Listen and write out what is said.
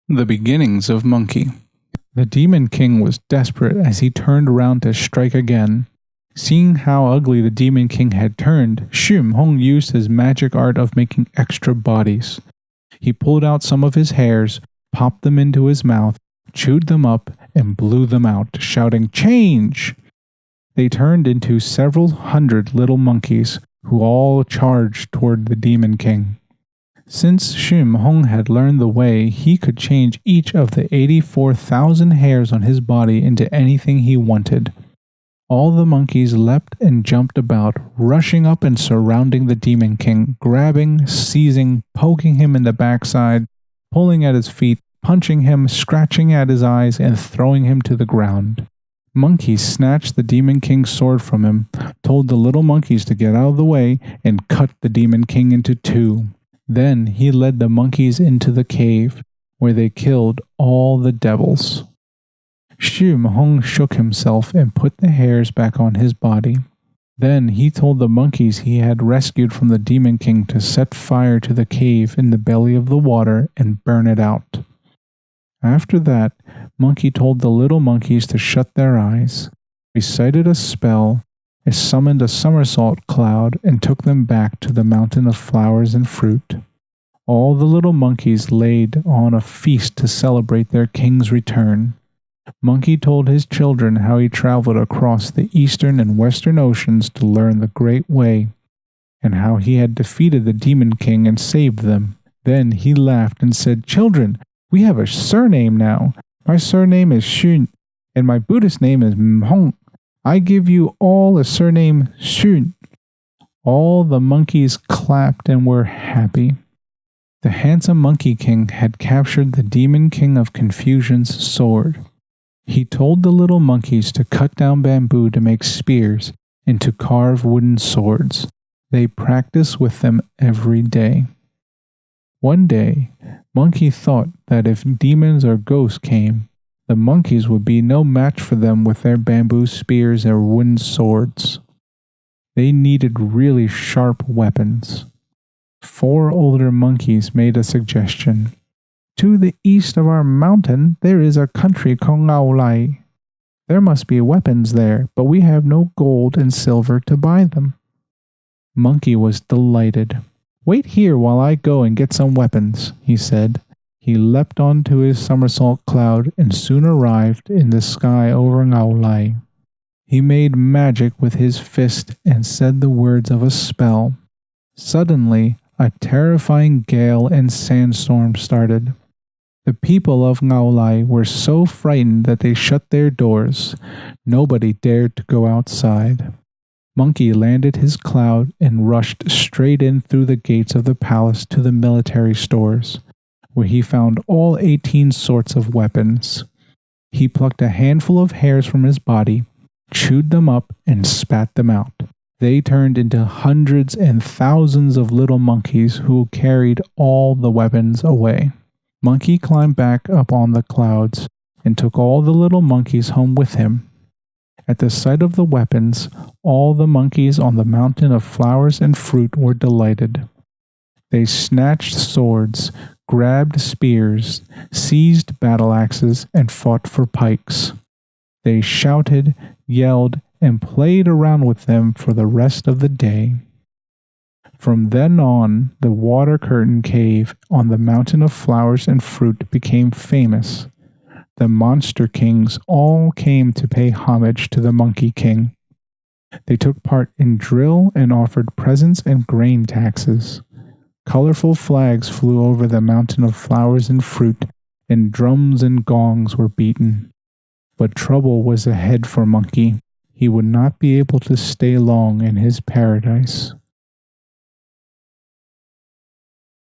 The beginnings of Monkey. The Demon King was desperate as he turned around to strike again. Seeing how ugly the Demon King had turned, Xu Hong used his magic art of making extra bodies. He pulled out some of his hairs, popped them into his mouth, chewed them up, and blew them out, shouting, "Change!" They turned into several hundred little monkeys, who all charged toward the Demon King. Since Xu Hong had learned the way, he could change each of the 84,000 hairs on his body into anything he wanted. All the monkeys leapt and jumped about, rushing up and surrounding the Demon King, grabbing, seizing, poking him in the backside, pulling at his feet, punching him, scratching at his eyes, and throwing him to the ground. Monkey snatched the Demon King's sword from him, told the little monkeys to get out of the way, and cut the Demon King into two. Then he led the monkeys into the cave, where they killed all the devils. Xu Hong shook himself and put the hairs back on his body. Then he told the monkeys he had rescued from the Demon King to set fire to the cave in the belly of the water and burn it out. After that, Monkey told the little monkeys to shut their eyes, recited a spell, and summoned a somersault cloud and took them back to the mountain of flowers and fruit. All the little monkeys laid on a feast to celebrate their king's return. Monkey told his children how he traveled across the eastern and western oceans to learn the Great Way, and how he had defeated the Demon King and saved them. Then he laughed and said, "Children, we have a surname now. My surname is Xun, and my Buddhist name is Mhong. I give you all a surname Xun." All the monkeys clapped and were happy. The handsome Monkey King had captured the Demon King of Confusion's sword. He told the little monkeys to cut down bamboo to make spears and to carve wooden swords. They practiced with them every day. One day, Monkey thought that if demons or ghosts came, the monkeys would be no match for them with their bamboo spears or wooden swords. They needed really sharp weapons. 4 older monkeys made a suggestion. "To the east of our mountain, there is a country called Ngao Lai. There must be weapons there, but we have no gold and silver to buy them." Monkey was delighted. "Wait here while I go and get some weapons," he said. He leapt onto his somersault cloud and soon arrived in the sky over Ngao Lai. He made magic with his fist and said the words of a spell. Suddenly, a terrifying gale and sandstorm started. The people of Ngao Lai were so frightened that they shut their doors. Nobody dared to go outside. Monkey landed his cloud and rushed straight in through the gates of the palace to the military stores, where he found all 18 sorts of weapons. He plucked a handful of hairs from his body, chewed them up, and spat them out. They turned into hundreds and thousands of little monkeys who carried all the weapons away. Monkey climbed back up on the clouds and took all the little monkeys home with him. At the sight of the weapons, all the monkeys on the mountain of flowers and fruit were delighted. They snatched swords, grabbed spears, seized battle axes, and fought for pikes. They shouted, yelled, and played around with them for the rest of the day. From then on, the water curtain cave on the mountain of flowers and fruit became famous. The monster kings all came to pay homage to the Monkey King. They took part in drill and offered presents and grain taxes. Colorful flags flew over the mountain of flowers and fruit, and drums and gongs were beaten. But trouble was ahead for Monkey. He would not be able to stay long in his paradise.